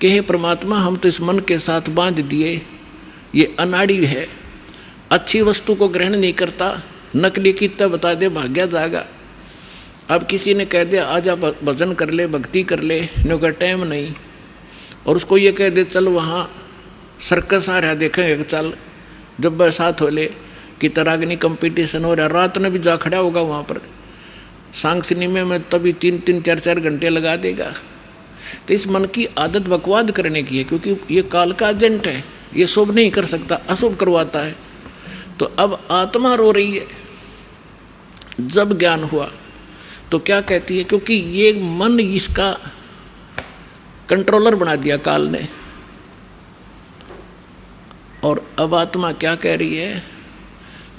कि हे परमात्मा, हम तो इस मन के साथ बांध दिए, ये अनाड़ी है, अच्छी वस्तु को ग्रहण नहीं करता, नकली की तब बता दे भाग्या जाएगा। अब किसी ने कह दिया आजा भजन कर ले, भक्ति कर ले, नो का टाइम नहीं, और उसको ये कह दे चल वहाँ सर्कस आ रहा देखेंगे, चल जब बरसात हो ले कि तरागनी कंपटीशन हो रहा, रात में भी जा खड़ा होगा वहाँ पर, सांग सिनेमा में तभी 3-3 4-4 घंटे लगा देगा। तो इस मन की आदत बकवाद करने की है, क्योंकि ये काल का एजेंट है, ये शुभ नहीं कर सकता, अशुभ करवाता है। तो अब आत्मा रो रही है। जब ज्ञान हुआ तो क्या कहती है, क्योंकि ये मन इसका कंट्रोलर बना दिया काल ने, और अब आत्मा क्या कह रही है,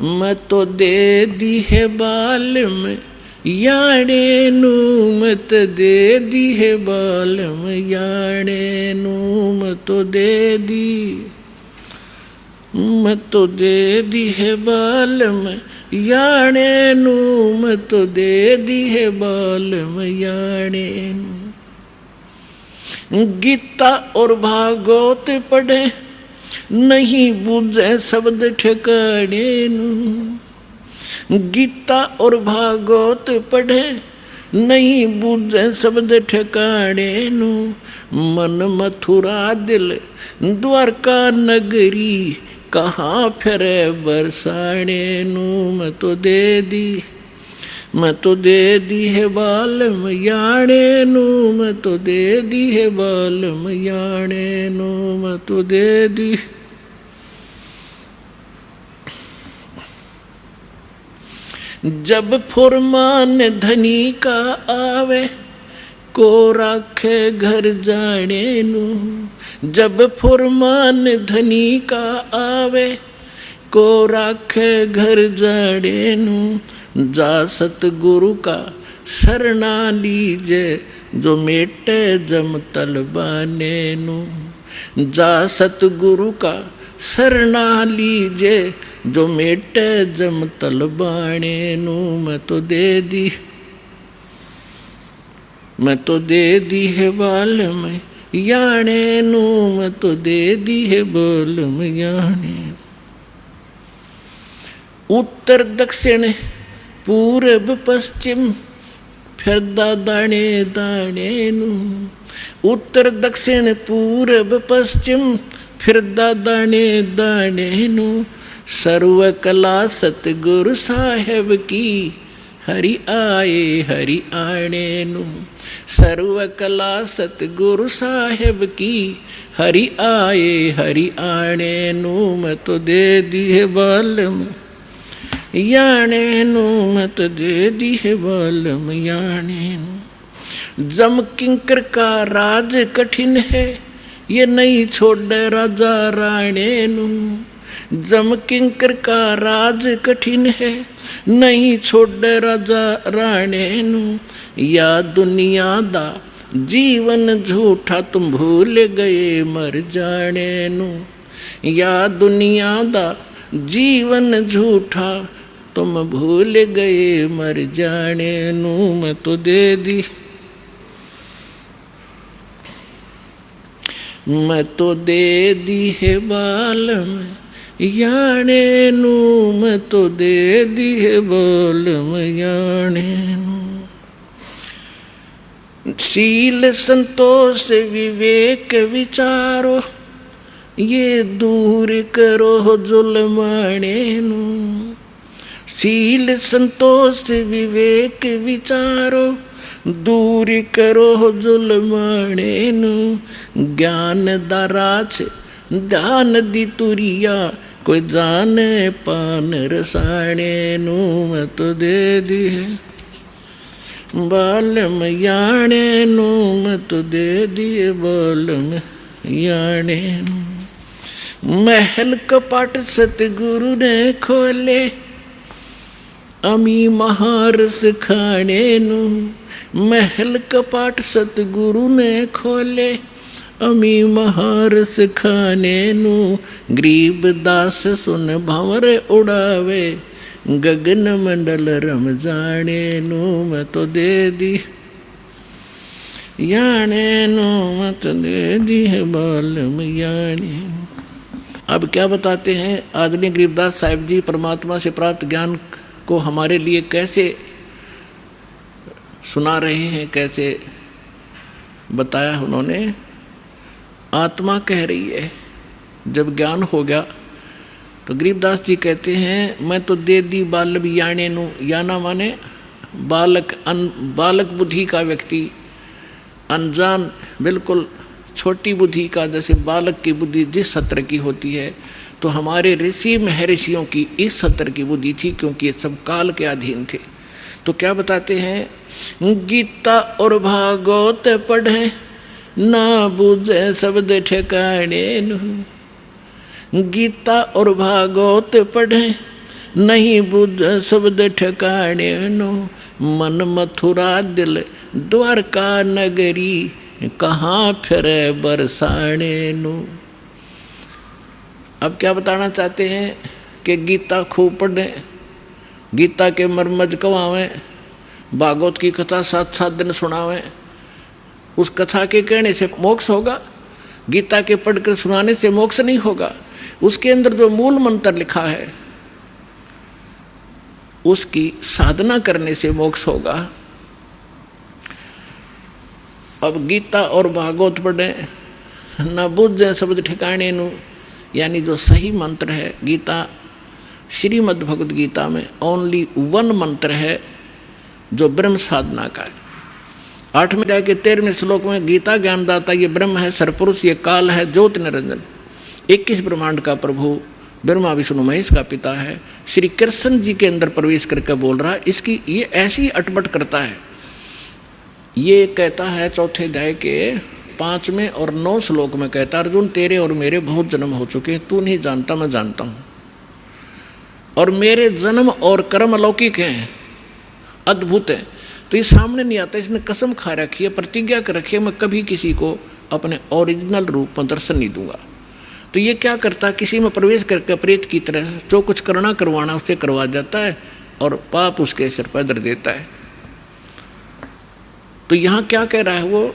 मैं तो दे दी है बाल में याणे नू, मत दे दी है बाल में याणे नू, मैं तो दे दी, मैं तो दे दी है बाल में याणे नू, मैं तो दे दी है बाल में याणे नू। गीता और भागवत पढ़े नहीं बूझे शब्द ठिकाने नू, गीता और भागवत पढ़े नहीं बूझे शब्द ठिकाने नू, मन मथुरा दिल द्वारका नगरी, कहाँ फिरे बरसाने नू, मैं तो दे दी, मैं तो दे दी है बाल याणे नू, मैं तो दे दी है बाल याणे नू, मैं तो दे दी। जब फुरमान धनी का आवे को राखे घर जाने नू, जब फुरमान धनी का आवे को राखे घर जाने नू, जा सतगुरु का शरणा लीजे जो मेटे जम तलबाने नू, जा सतगुरु का शरणा लीजे जो मेटे जम तलबाने नू, मैं तो दे दी, मैं तो दे दी है बाल में याणे नू, मैं तो दे दी है बाल में याणे। उत्तर दक्षिण पूरब पश्चिम फिरदा दाने दाने नू, उत्तर दक्षिण पूरब पश्चिम फिरदा दाने दाने नू, सर्व कला सतगुरु साहेब की हरि आए हरि आने नू, सर्व कला सतगुरु साहेब की हरि आए हरि आने नू, मैं तो दे दी है बाल में याणे नू, मैं तो दे दी है बाल में याणे नू। जम किंकर का राज कठिन है, ये नहीं छोड़े राजा राणे नू, जम किंकर का राज कठिन है, नहीं छोड़े राजा राणे नू, या दुनिया दा जीवन झूठा तुम भूल गए मर जाने नू, या दुनिया दा जीवन झूठा तुम भूल गए मर जाने नू, मैं तो दे दी, मैं तो दे दी है बाल में याणे नू, मैं तो दे दी है बाल में याणे नू। शील संतोष विवेक विचारो, ये दूर करो जुल्माने नू, शील संतोष विवेक विचारो, दूर करो जुल्माने नू, ज्ञान दाराच ध्यान दी तुरिया, कोई जाने पान रसाने नू, मैं तो दे दी है बाल में याणे नू, मैं तो दे दी है बाल में याणे नू। महल कपाट सतगुरु ने खोले, अमी महारस खाने नू, महल कपाट सतगुरु ने खोले, अमी महारस खाने नू, गरीब दास सुन भंवर उड़ावे, गगन मंडल रम जाने नू, मैं तो दे दी, याने नो मत दे दी है बालम याने। अब क्या बताते हैं आदरणीय गरीबदास साहिब जी परमात्मा से प्राप्त ज्ञान को हमारे लिए कैसे सुना रहे हैं, कैसे बताया उन्होंने। आत्मा कह रही है जब ज्ञान हो गया तो गरीबदास जी कहते हैं मैं तो दे दी बालम याने नु, याना माने बालक, बालक बुद्धि का व्यक्ति, अनजान बिल्कुल छोटी बुद्धि का, जैसे बालक की बुद्धि जिस सत्र की होती है, तो हमारे ऋषि महर्षियों की इस सत्र की बुद्धि थी, क्योंकि ये सब काल के अधीन थे। तो क्या बताते हैं, गीता और भागवत पढ़े ना बुझे शब्द ठिकाने नु। गीता और भागवत पढ़े नहीं बुझे शब्द ठिकाने नु। मन मथुरा दिल द्वारका नगरी कहाँ फिरे बरसाने नु। अब क्या बताना चाहते हैं कि गीता खूब पढ़ें, गीता के मर्मज कवावें, भागवत की कथा 7-7 दिन सुनावें। उस कथा के कहने से मोक्ष होगा, गीता के पढ़कर सुनाने से मोक्ष नहीं होगा। उसके अंदर जो मूल मंत्र लिखा है उसकी साधना करने से मोक्ष होगा। अब गीता और भागवत पढ़ें न बुझे शब्द ठिकाने नु, यानी जो सही मंत्र है, गीता श्रीमद् भगवद गीता में ओनली 1 मंत्र है जो ब्रह्म साधना का है। 8वें अध्याय के 13वें श्लोक में गीता ज्ञानदाता ये ब्रह्म है, सरपुरुष ये काल है, ज्योत निरंजन, 21 ब्रह्मांड का प्रभु, ब्रह्मा विष्णु महेश का पिता है, श्री कृष्ण जी के अंदर प्रवेश करके बोल रहा है। इसकी ये ऐसी अटपट करता है। ये कहता है 4थे अध्याय के 5वें और 9 श्लोक में कहता है, अर्जुन तेरे और मेरे बहुत जन्म हो चुके हैं, तू नहीं जानता मैं जानता हूँ, और मेरे जन्म और कर्म अलौकिक हैं, अद्भुत हैं। तो ये सामने नहीं आता, इसने कसम खा रखी है, प्रतिज्ञा कर रखी है, मैं कभी किसी को अपने ओरिजिनल रूप में दर्शन नहीं दूंगा। तो ये क्या करता है, किसी में प्रवेश करके प्रेत की तरह जो कुछ करना करवाना उससे करवा जाता है और पाप उसके सिर पर धर देता है। तो यहाँ क्या कह रहा है वो,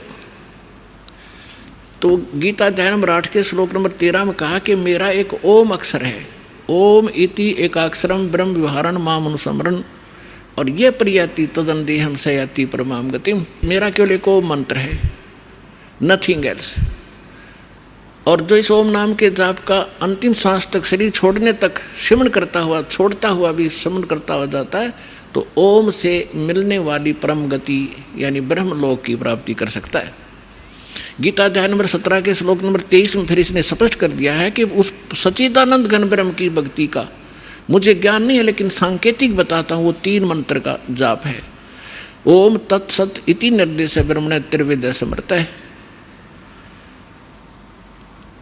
तो गीता अध्याय नंबर 8 के श्लोक नंबर 13 में कहा कि मेरा एक ओम अक्षर है, ओम इति एकाक्षरम ब्रह्म व्यवहारण माम अनुस्मरण, और ये प्रियति तदन देहम सयाति परमाम गतिम। मेरा केवल एक ओम मंत्र है, नथिंग एल्स। और जो इस ओम नाम के जाप का अंतिम सांस तक, शरीर छोड़ने तक सिमरण करता हुआ, छोड़ता हुआ भी सिमरण करता हुआ जाता है, तो ओम से मिलने वाली परम गति यानी ब्रह्मलोक की प्राप्ति कर सकता है। गीता अध्याय नंबर 17 के श्लोक नंबर 23 में फिर इसने स्पष्ट कर दिया है कि उस सच्चिदानंद घन ब्रह्म की भक्ति का मुझे ज्ञान नहीं है, लेकिन सांकेतिक बताता हूँ, वो 3 मंत्र का जाप है। ओम तत्सत इति निर्देश ब्रह्मण त्रिवेद समर्थ है,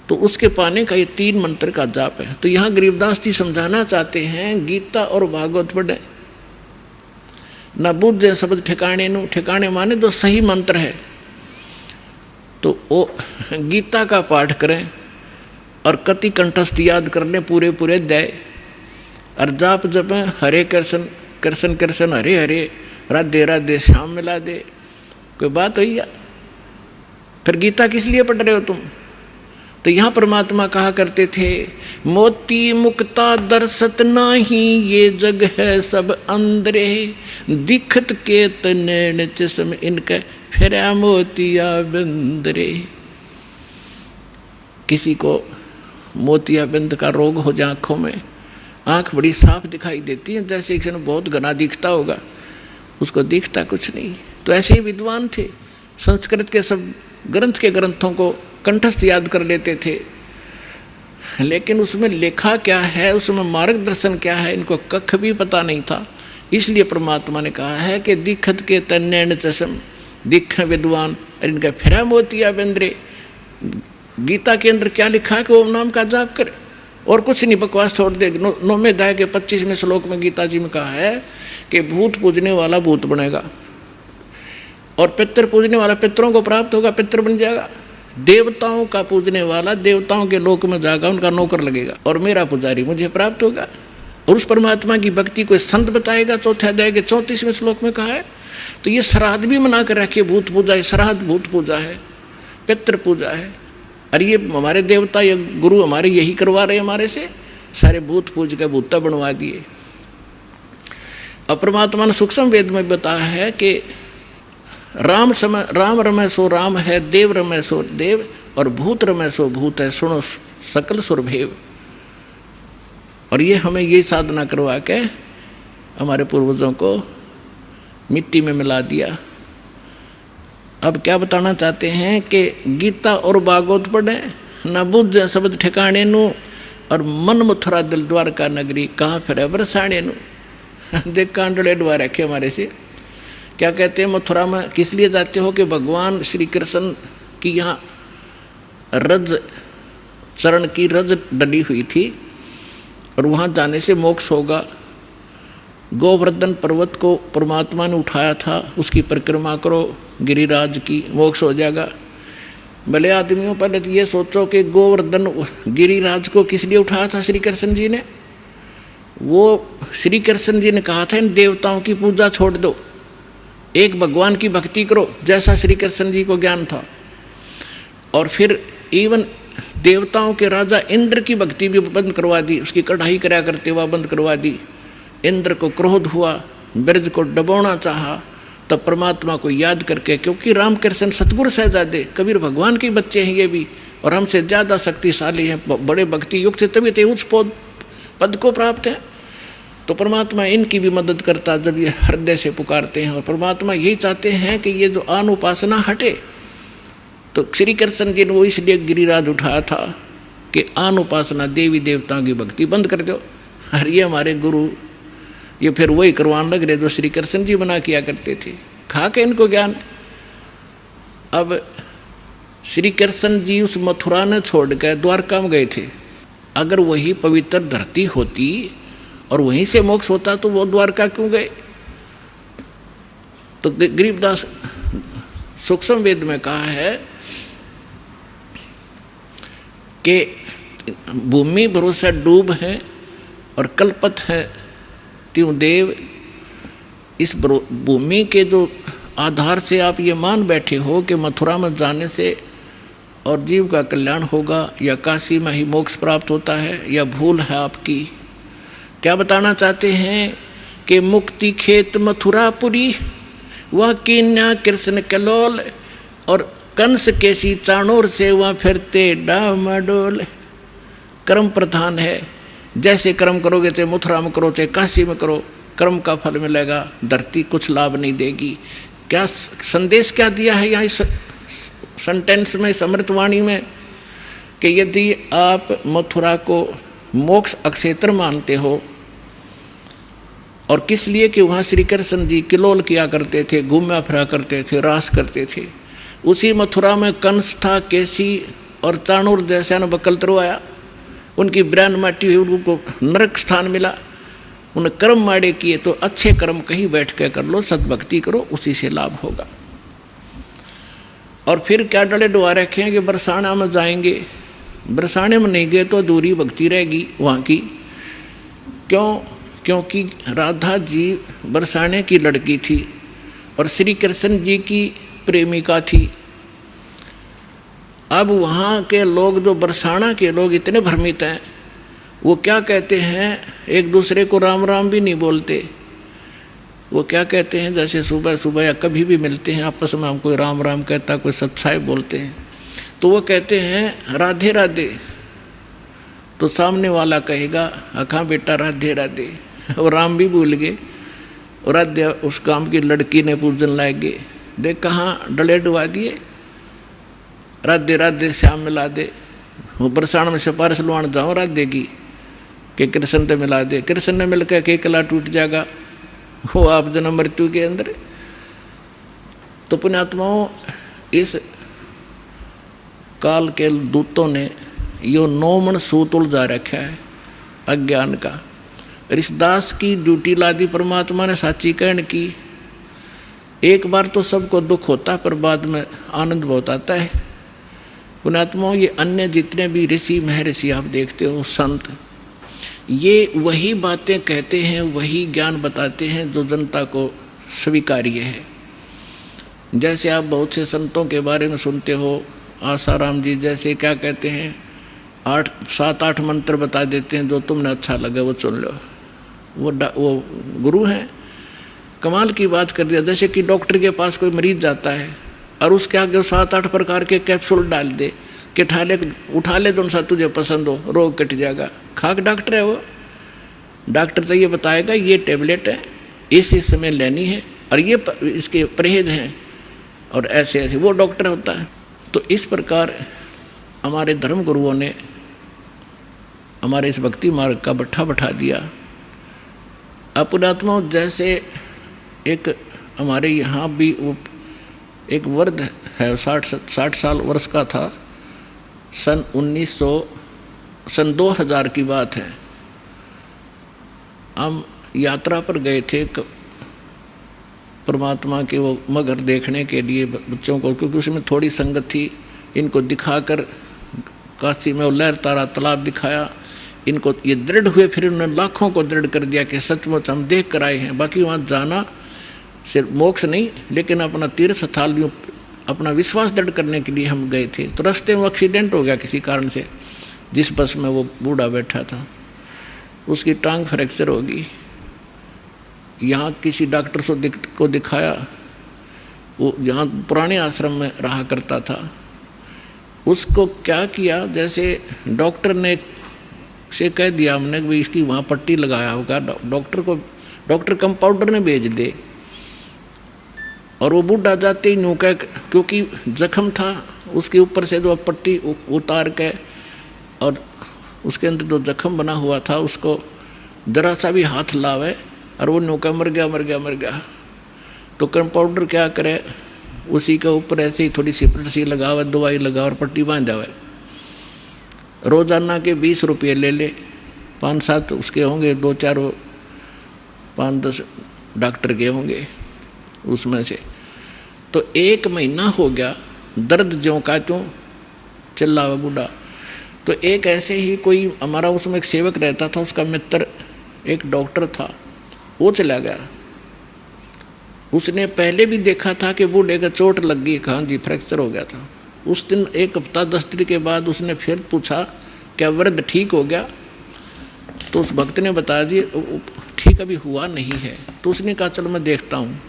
तो उसके पाने का ये 3 मंत्र का जाप है। तो यहाँ गरीबदास जी समझाना चाहते हैं, गीता और भागवत पढ़े न बुझे शब्द ठिकाने नु, ठिकाने माने जो सही मंत्र है, तो वो गीता का पाठ करें और कति कंठस्थ याद कर लें पूरे पूरे अध्याय, और जाप जपें हरे कृष्ण कृष्ण कृष्ण हरे हरे राधे राधे श्याम मिला दे। कोई बात हुई या? फिर गीता किस लिए पढ़ रहे हो तुम? तो यहाँ परमात्मा कहा करते थे, मोती मुक्ता दर्शत नाही ये जग है सब अंदरे, दिखत के तनैन चश्म इनके फिरा मोतिया बिंदरे। किसी को मोतिया बिंद का रोग हो जाए, आँखों में आँख बड़ी साफ दिखाई देती है, जैसे किसी ने बहुत घना दिखता होगा, उसको दिखता कुछ नहीं। तो ऐसे ही विद्वान थे, संस्कृत के सब ग्रंथ के ग्रंथों को कंठस्थ याद कर लेते थे, लेकिन उसमें लिखा क्या है, उसमें मार्गदर्शन क्या है, इनको कख भी पता नहीं था। इसलिए परमात्मा ने कहा है कि दिखत के तन्नैन चश्म, दिख विद्वान और इनका फिरा मोतिया बिंदरे। गीता के अंदर क्या लिखा है कि ओम नाम का जाप करे, और कुछ नहीं, बकवास छोड़ दे। 9वें अध्याय के 25वें श्लोक में गीता जी में कहा है कि भूत पूजने वाला भूत बनेगा, और पितर पूजने वाला पितरों को प्राप्त होगा, पितर बन जाएगा। देवताओं का पूजने वाला देवताओं के लोक में जाएगा, उनका नौकर लगेगा, और मेरा पुजारी मुझे प्राप्त होगा। और उस परमात्मा की भक्ति को संत बताएगा। 4थे अध्याय के 34वें श्लोक में कहा है तो ये श्राद्ध भी मना कर रखे, भूत पूजा है, श्राद्ध भूत पूजा है, पितृ पूजा है। अरे ये हमारे देवता, ये गुरु हमारे यही करवा रहे हमारे से, सारे भूत पूज के भूता बनवा दिए। और परमात्मा ने सूक्ष्म वेद में बताया है कि राम रमे सो राम है, देव रमे सो देव, और भूत रमे सो भूत है, सुनो सकल सुरभेव। और ये हमें ये साधना करवा के हमारे पूर्वजों को मिट्टी में मिला दिया। अब क्या बताना चाहते हैं कि गीता और भागवत पढ़े, न बुझ शब्द ठिकाने नू, और मन मथुरा दिल द्वारका नगरी, कहाँ फिर बरसाने नू। देख कांडले द्वार रखे हमारे से। क्या कहते हैं, मथुरा में किस लिए जाते हो कि भगवान श्री कृष्ण की यहाँ रज चरण की रज डली हुई थी, और वहाँ जाने से मोक्ष होगा। गोवर्धन पर्वत को परमात्मा ने उठाया था, उसकी परिक्रमा करो गिरिराज की, मोक्ष हो जाएगा। भले आदमियों, पहले तो ये सोचो कि गोवर्धन गिरिराज को किस लिए उठाया था श्री कृष्ण जी ने। वो श्री कृष्ण जी ने कहा था इन देवताओं की पूजा छोड़ दो, एक भगवान की भक्ति करो, जैसा श्री कृष्ण जी को ज्ञान था। और फिर इवन देवताओं के राजा इंद्र की भक्ति भी बंद करवा दी, उसकी कढ़ाई कराया करते हुआ बंद करवा दी। इंद्र को क्रोध हुआ, ब्रज को डबोना चाहा, तब परमात्मा को याद करके, क्योंकि रामकृष्ण सतगुरु शहजादे कबीर भगवान के बच्चे हैं ये भी, और हमसे ज़्यादा शक्तिशाली हैं, बड़े भक्ति युक्त से, तभी तो उच्च पद को प्राप्त है। तो परमात्मा इनकी भी मदद करता जब ये हृदय से पुकारते हैं। और परमात्मा यही चाहते हैं कि ये जो आन उपासना हटे। तो श्री कृष्ण जी ने वो इसलिए गिरिराज उठाया था कि आन उपासना, देवी देवताओं की भक्ति बंद कर दो। और ये हमारे गुरु ये फिर वही करवाने लग रहे जो श्री कृष्ण जी बना किया करते थे, खा के इनको ज्ञान। अब श्री कृष्ण जी उस मथुरा ने छोड़ कर द्वारका में गए थे। अगर वही पवित्र धरती होती और वहीं से मोक्ष होता तो वो द्वारका क्यों गए। तो गरीबदास सूक्ष्म वेद में कहा है कि भूमि भरोसा डूब है और कल्पत है त्यों देव। इस भूमि के जो आधार से आप ये मान बैठे हो कि मथुरा में जाने से और जीव का कल्याण होगा, या काशी में ही मोक्ष प्राप्त होता है, या भूल है आपकी। क्या बताना चाहते हैं कि मुक्ति खेत मथुरापुरी, वह कीन्या कृष्ण कलोल, और कंस केसी चाणोर से वह फिरते डामाडोल। कर्म प्रधान है, जैसे कर्म करोगे चाहे मथुरा में करो चाहे काशी में करो, कर्म का फल मिलेगा, धरती कुछ लाभ नहीं देगी। क्या संदेश क्या दिया है यहाँ इस सेंटेंस में, समृतवाणी में, कि यदि आप मथुरा को मोक्ष अक्षेत्र मानते हो, और किस लिए कि वहाँ श्री कृष्ण जी किलोल किया करते थे, घूमा फिरा करते थे, रास करते थे। उसी मथुरा में कंस था, केसी और चाणूर जैसा ने बकल तरवाया, उनकी ब्रांड माटी हुई, उनको नरक स्थान मिला। उन्हें कर्म माड़े किए, तो अच्छे कर्म कहीं बैठ के कर लो, सद्भक्ति करो, उसी से लाभ होगा। और फिर क्या डले डुआ रखे हैं कि बरसाना में जाएंगे, बरसाने में नहीं गए तो अधूरी भक्ति रहेगी वहाँ की। क्यों? क्योंकि राधा जी बरसाने की लड़की थी और श्री कृष्ण जी की प्रेमिका थी। अब वहाँ के लोग, जो बरसाना के लोग इतने भ्रमित हैं, वो क्या कहते हैं, एक दूसरे को राम राम भी नहीं बोलते। वो क्या कहते हैं, जैसे सुबह सुबह या कभी भी मिलते हैं आपस में, हम कोई राम राम कहता, कोई सत्साई बोलते हैं, तो वो कहते हैं राधे राधे। तो सामने वाला कहेगा हाँ बेटा राधे राधे, और राम भी भूल गए, और राधे उस काम की लड़की ने पूजन लाएंगे। देख कहाँ डले डुबा दिए, राधे राधे श्याम मिला दे। वो बरसाना में सिफारिश लुआन जाओ राधे की कि कृष्ण से मिला दे, कृष्ण ने मिलकर के कला टूट जाएगा, वो आप जन्म मृत्यु के अंदर। तो पुण्यात्माओं, इस काल के दूतों ने यो नौमन सूत उलझा रखा है अज्ञान का। ऋषिदास की ड्यूटी ला दी परमात्मा ने साची कहन की। एक बार तो सबको दुख होता है, पर बाद में आनंद बहुत आता है। पुण्यात्माओं, ये अन्य जितने भी ऋषि महर्षि आप देखते हो, संत, ये वही बातें कहते हैं, वही ज्ञान बताते हैं जो जनता को स्वीकार्य है। जैसे आप बहुत से संतों के बारे में सुनते हो, आसाराम जी जैसे क्या कहते हैं, 7-8 मंत्र बता देते हैं, जो तुमने अच्छा लगे वो चुन लो। वो गुरु हैं। कमाल की बात कर दिया। जैसे कि डॉक्टर के पास कोई मरीज जाता है और उसके आगे 7-8 प्रकार के कैप्सूल डाल दे कि उठा ले जो सा तुझे पसंद हो, रोग कट जाएगा। खाक डॉक्टर है वो। डॉक्टर तो ये बताएगा ये टेबलेट है, इस समय लेनी है और ये इसके परहेज हैं और ऐसे ऐसे, वो डॉक्टर होता है। तो इस प्रकार हमारे धर्म गुरुओं ने हमारे इस भक्ति मार्ग का बैठा दिया। अपुणात्मा जैसे एक हमारे यहाँ भी वो एक वर्द है, 60 साल वर्ष का था, सन 2000 की बात है। हम यात्रा पर गए थे परमात्मा के वो मगर देखने के लिए बच्चों को, क्योंकि उसमें थोड़ी संगत थी। इनको दिखाकर काशी में वो लहर तारा तालाब दिखाया, इनको ये दृढ़ हुए, फिर उन्होंने लाखों को दृढ़ कर दिया कि सचमुच हम देख कर आए हैं। बाकी वहाँ जाना सिर्फ मोक्ष नहीं, लेकिन अपना तीर्थ स्थल, अपना विश्वास दृढ़ करने के लिए हम गए थे। तो रास्ते में एक्सीडेंट हो गया किसी कारण से। जिस बस में वो बूढ़ा बैठा था उसकी टांग फ्रैक्चर होगी। यहाँ किसी डॉक्टर को दिखाया, वो यहाँ पुराने आश्रम में रहा करता था। उसको क्या किया, जैसे डॉक्टर ने से कह दिया हमने कि भाई इसकी वहाँ पट्टी लगाया होगा, डॉक्टर कंपाउंडर ने भेज दे। और वो बूढ़ा जाते ही नूका, क्योंकि जख्म था उसके ऊपर से जो पट्टी उतार के और उसके अंदर जो जख्म बना हुआ था उसको जरा सा भी हाथ लावे और वो नौका मर गया। तो कंपाउंडर क्या करे, उसी के ऊपर ऐसे ही थोड़ी सिपरेट सी लगावे, दवाई लगावे और पट्टी बांध जावे। रोजाना के 20 रुपये ले ले, 5-7 उसके होंगे, 2-4 5-10 डॉक्टर के होंगे उसमें से। तो 1 महीना हो गया, दर्द ज्यों का त्यों चिल्ला हुआ बूढ़ा। तो एक ऐसे ही कोई हमारा उसमें एक सेवक रहता था, उसका मित्र एक डॉक्टर था, वो चला गया। उसने पहले भी देखा था कि बूढ़े का चोट लग गई, हाँ जी फ्रैक्चर हो गया था। उस दिन 1 हफ्ता 10 दिन के बाद उसने फिर पूछा क्या वृद्ध ठीक हो गया? तो उस भक्त ने बताया जी ठीक अभी हुआ नहीं है। तो उसने कहा चलो मैं देखता हूँ।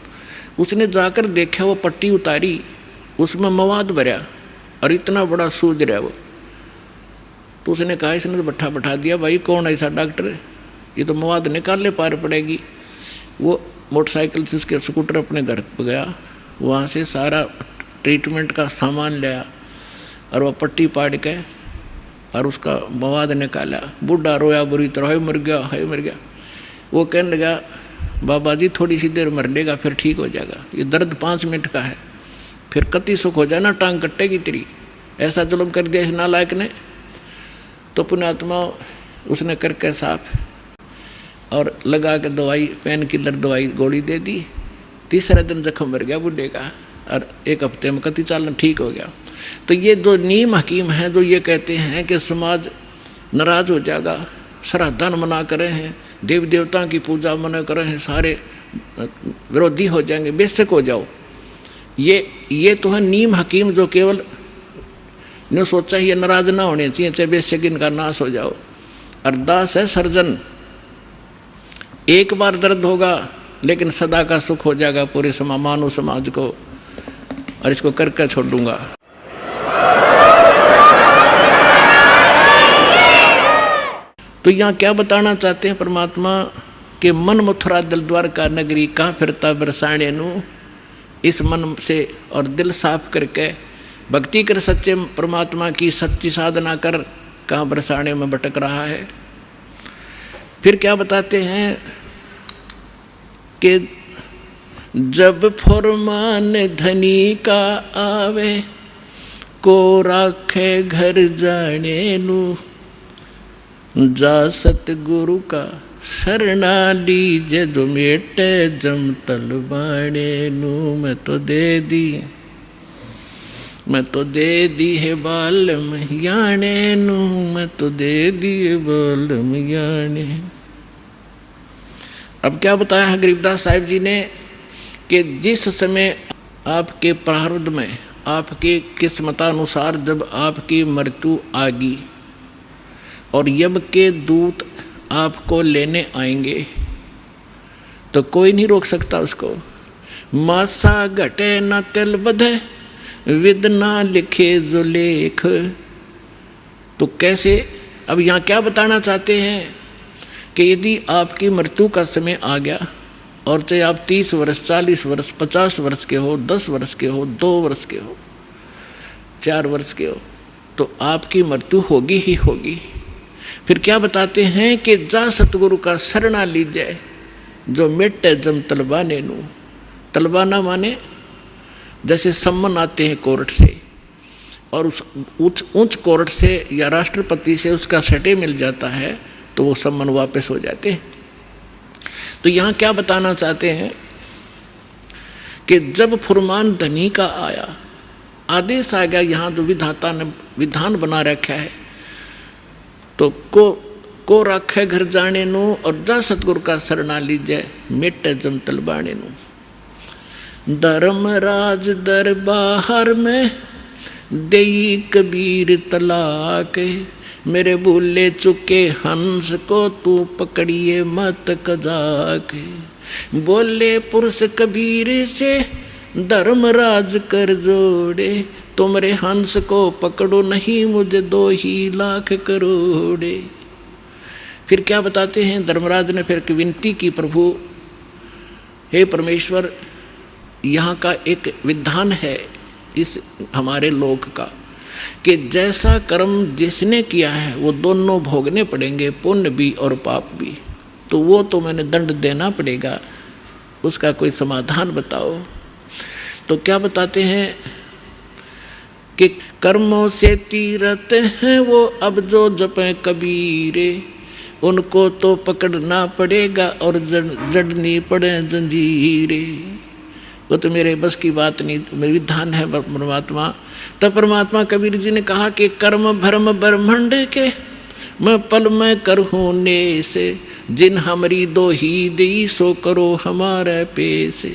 उसने जाकर देखा, वो पट्टी उतारी, उसमें मवाद भरा और इतना बड़ा सूज रहा वो। तो उसने कहा, इसने तो बैठा दिया, भाई कौन ऐसा डॉक्टर, ये तो मवाद निकालने पार पड़ेगी। वो मोटरसाइकिल से उसके स्कूटर अपने घर पर गया, वहाँ से सारा ट्रीटमेंट का सामान लिया और वह पट्टी पाड़ के और उसका मवाद निकाला। बूढ़ा रोया बुरी तरह, हाय मर गया। वो कहने लगा, बाबा जी थोड़ी सी देर मर लेगा फिर ठीक हो जाएगा, ये दर्द 5 मिनट का है, फिर कति सुख हो जाना, टांग कटेगी तेरी। ऐसा जुल्म कर दिया इस नालायक ने। तो पुण्यात्मा उसने करके साफ और लगा के दवाई, पेन किलर दवाई गोली दे दी। तीसरे दिन जख्म मर गया बूढ़े का और 1 हफ्ते में कति चालन ठीक हो गया। तो ये जो नीम हकीम हैं जो ये कहते हैं कि समाज नाराज हो जाएगा, श्राद्धन मना कर रहे हैं, देव देवता की पूजा मना कर रहे हैं, सारे विरोधी हो जाएंगे, बेशक हो जाओ। ये तो है नीम हकीम जो केवल ने सोचा ये नाराज ना होने चाहिए, चाहे बेशक इनका नाश हो जाओ। अरदास है सर्जन, एक बार दर्द होगा लेकिन सदा का सुख हो जाएगा पूरे मानव समाज को, और इसको करके छोड़ दूंगा। तो यहाँ क्या बताना चाहते हैं परमात्मा के मन मथुरा दिल द्वारका नगरी, कहाँ फिरता बरसाने नू। इस मन से और दिल साफ करके भक्ति कर सच्चे परमात्मा की सच्ची साधना कर, कहाँ बरसाने में भटक रहा है। फिर क्या बताते हैं कि जब फरमान धनी का आवे, को राखे घर जाने नू, जा सतगुरु का शरणा लीजे, जो मेटे जम तलबाने नू। मैं तो दे दी है बालम याने नू, मैं तो दे दी है बालम याने। अब क्या बताया है गरीबदास साहिब जी ने कि जिस समय आपके प्रारब्ध में, आपके किस्मतानुसार जब आपकी मृत्यु आएगी और यम के दूत आपको लेने आएंगे तो कोई नहीं रोक सकता उसको। मासा घटे न तिल बधे, विद ना लिखे जो लेख। तो कैसे, अब यहाँ क्या बताना चाहते हैं कि यदि आपकी मृत्यु का समय आ गया और चाहे आप 30 वर्ष, 40 वर्ष, 50 वर्ष के हो, 10 वर्ष के हो, 2 वर्ष के हो, 4 वर्ष के हो, तो आपकी मृत्यु होगी ही होगी। फिर क्या बताते हैं कि जा सतगुरु का शरणा लीजिए, जो मिटे जम तलबाने नू। तलबाना माने जैसे सम्मन आते हैं कोर्ट से और उस उच्च कोर्ट से या राष्ट्रपति से उसका सटे मिल जाता है तो वो सम्मन वापस हो जाते हैं। तो यहाँ क्या बताना चाहते हैं कि जब फुरमान धनी का आया, आदेश आ गया, यहाँ जो विधाता ने विधान बना रखा है, तो को रखे घर जाने नु और जा सतगुरु का शरणा लीजिए, मिट जम तलबाने नु। धर्मराज दरबार में देई कबीर तलाक, मेरे भूले चुके हंस को तू पकड़िए मत कजाक। बोले पुरुष कबीर से धर्मराज कर जोड़े, तुमरे हंस को पकड़ो नहीं मुझे 2 ही लाख करोड़े। फिर क्या बताते हैं, धर्मराज ने फिर विनती की, प्रभु हे परमेश्वर, यहाँ का एक विधान है इस हमारे लोक का कि जैसा कर्म जिसने किया है वो दोनों भोगने पड़ेंगे, पुण्य भी और पाप भी। तो वो तो मैंने दंड देना पड़ेगा, उसका कोई समाधान बताओ। तो क्या बताते हैं कि कर्मों से तीरथ हैं वो अब जो जपे कबीरे, उनको तो पकड़ना पड़ेगा और जड़नी पड़े जंजीरे। वो तो मेरे बस की बात नहीं, मेरी विधान है परमात्मा। तब परमात्मा कबीर जी ने कहा कि कर्म भरम ब्रह्मंड के मैं पल में करहूँ ने से, जिन हमरी 2 ही दी सो करो हमारे पैसे।